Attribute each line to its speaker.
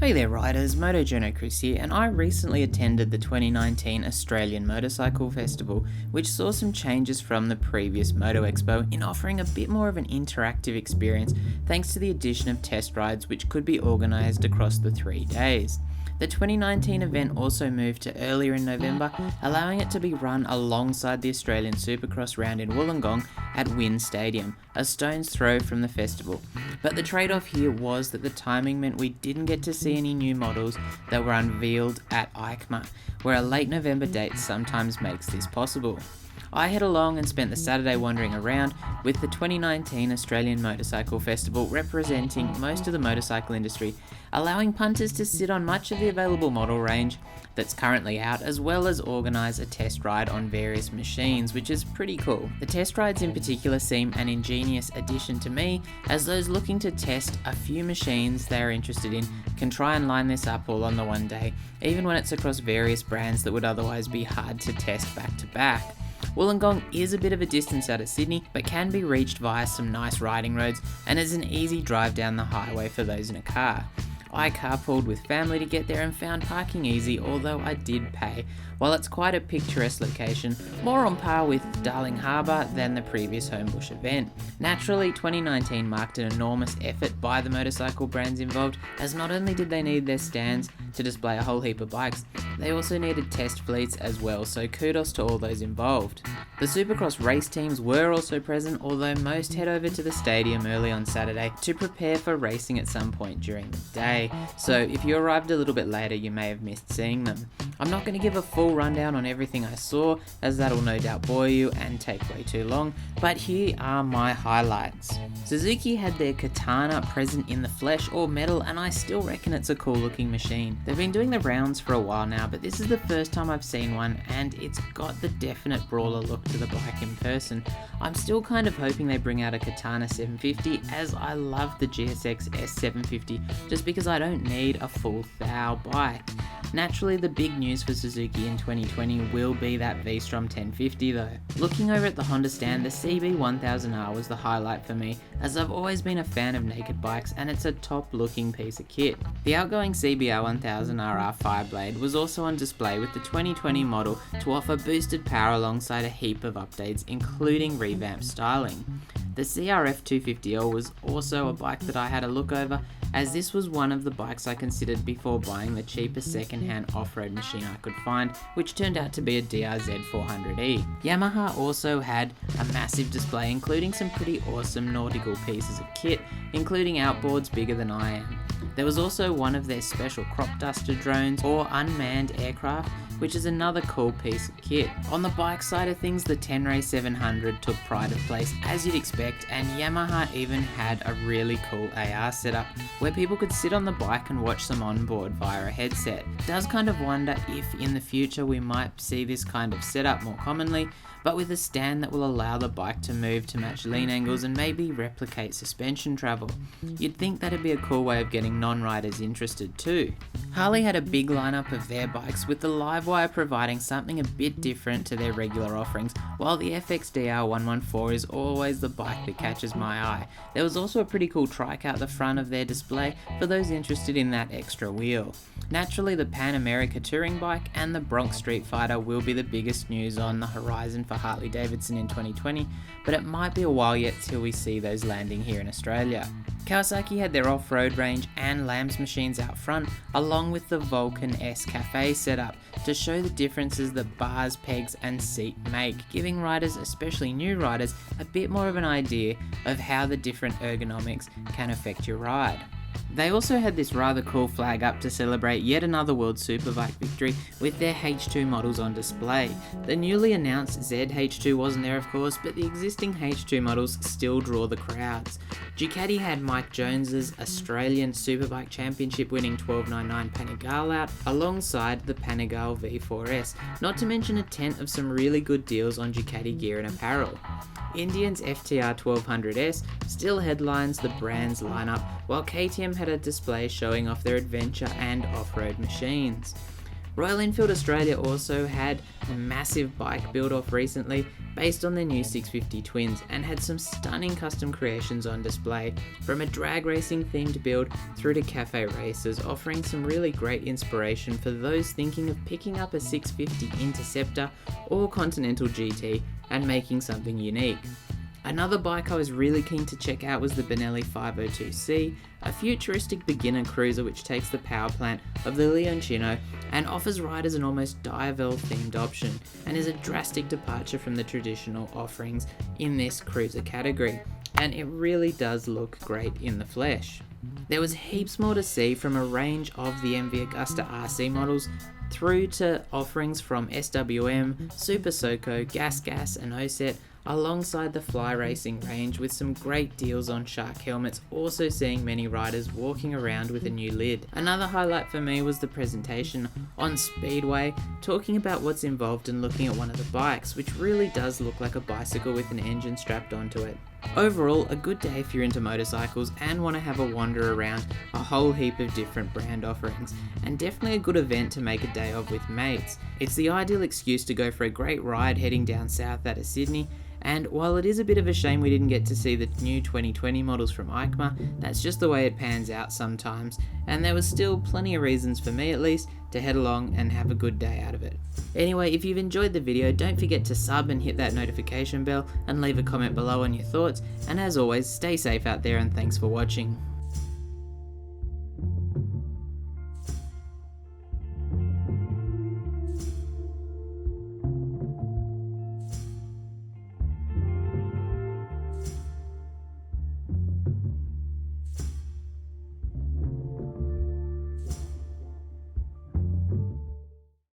Speaker 1: Hey there riders, Moto Chris here, and I recently attended the 2019 Australian Motorcycle Festival, which saw some changes from the previous Moto Expo in offering a bit more of an interactive experience thanks to the addition of test rides which could be organised across the 3 days. The 2019 event also moved to earlier in November, allowing it to be run alongside the Australian Supercross round in Wollongong at WIN Stadium, a stone's throw from the festival. But the trade-off here was that the timing meant we didn't get to see any new models that were unveiled at EICMA, where a late November date sometimes makes this possible. I head along and spent the Saturday wandering around, with the 2019 Australian Motorcycle Festival representing most of the motorcycle industry, allowing punters to sit on much of the available model range that's currently out, as well as organise a test ride on various machines, which is pretty cool. The test rides in particular seem an ingenious addition to me, as those looking to test a few machines they're interested in can try and line this up all on the one day, even when it's across various brands that would otherwise be hard to test back to back. Wollongong is a bit of a distance out of Sydney, but can be reached via some nice riding roads and is an easy drive down the highway for those in a car. I carpooled with family to get there and found parking easy, although I did pay. While it's quite a picturesque location, more on par with Darling Harbour than the previous Homebush event. Naturally, 2019 marked an enormous effort by the motorcycle brands involved, as not only did they need their stands to display a whole heap of bikes, they also needed test fleets as well, so kudos to all those involved. The Supercross race teams were also present, although most head over to the stadium early on Saturday to prepare for racing at some point during the day, so if you arrived a little bit later you may have missed seeing them. I'm not going to give a full rundown on everything I saw, as that'll no doubt bore you and take way too long, but here are my highlights. Suzuki had their Katana present in the flesh or metal, and I still reckon it's a cool looking machine. They've been doing the rounds for a while now, but this is the first time I've seen one, and it's got the definite brawler look to the bike in person. I'm still kind of hoping they bring out a Katana 750, as I love the GSX S750 just because I don't need a full thou bike. Naturally, the big news for Suzuki in 2020 will be that V-Strom 1050 though. Looking over at the Honda stand, the CB1000R was the highlight for me, as I've always been a fan of naked bikes and it's a top looking piece of kit. The outgoing CBR1000RR Fireblade was also on display with the 2020 model to offer boosted power alongside a heap of updates, including revamped styling. The CRF 250L was also a bike that I had a look over, as this was one of the bikes I considered before buying the cheapest second-hand off-road machine I could find, which turned out to be a DRZ 400E. Yamaha also had a massive display, including some pretty awesome nautical pieces of kit, including outboards bigger than I am. There was also one of their special crop duster drones or unmanned aircraft, which is another cool piece of kit. On the bike side of things, the Tenere 700 took pride of place as you'd expect, and Yamaha even had a really cool AR setup where people could sit on the bike and watch them on board via a headset. Does kind of wonder if in the future we might see this kind of setup more commonly, but with a stand that will allow the bike to move to match lean angles and maybe replicate suspension travel. You'd think that'd be a cool way of getting non-riders interested too. Harley had a big lineup of their bikes, with the Livewire providing something a bit different to their regular offerings, while the FXDR114 is always the bike that catches my eye. There was also a pretty cool trike out the front of their display for those interested in that extra wheel. Naturally, the Pan America touring bike and the Bronx Street Fighter will be the biggest news on the horizon for Harley Davidson in 2020, but it might be a while yet till we see those landing here in Australia. Kawasaki had their off-road range and Lambs machines out front, along with the Vulcan S Cafe setup, to show the differences that bars, pegs and seat make, giving riders, especially new riders, a bit more of an idea of how the different ergonomics can affect your ride. They also had this rather cool flag up to celebrate yet another World Superbike victory with their H2 models on display. The newly announced ZH2 wasn't there of course, but the existing H2 models still draw the crowds. Ducati had Mike Jones's Australian Superbike Championship winning 1299 Panigale out alongside the Panigale V4S, not to mention a tent of some really good deals on Ducati gear and apparel. Indian's FTR 1200S still headlines the brand's lineup, while KTM had a display showing off their adventure and off-road machines. Royal Enfield Australia also had a massive bike build-off recently based on their new 650 Twins and had some stunning custom creations on display, from a drag racing themed build through to cafe races, offering some really great inspiration for those thinking of picking up a 650 Interceptor or Continental GT and making something unique. Another bike I was really keen to check out was the Benelli 502C, a futuristic beginner cruiser which takes the power plant of the Leoncino and offers riders an almost Diavel themed option, and is a drastic departure from the traditional offerings in this cruiser category, and it really does look great in the flesh. There was heaps more to see, from a range of the MV Agusta RC models through to offerings from SWM, Super Soco, Gas and OSET, alongside the fly racing range with some great deals on shark helmets, also seeing many riders walking around with a new lid. Another highlight for me was the presentation on Speedway, talking about what's involved in looking at one of the bikes, which really does look like a bicycle with an engine strapped onto it. Overall, a good day if you're into motorcycles and want to have a wander around a whole heap of different brand offerings, and definitely a good event to make a day of with mates. It's the ideal excuse to go for a great ride heading down south out of Sydney, and while it is a bit of a shame we didn't get to see the new 2020 models from EICMA, that's just the way it pans out sometimes, and there was still plenty of reasons for me at least to head along and have a good day out of it. Anyway, if you've enjoyed the video, don't forget to sub and hit that notification bell and leave a comment below on your thoughts, and as always, stay safe out there and thanks for watching.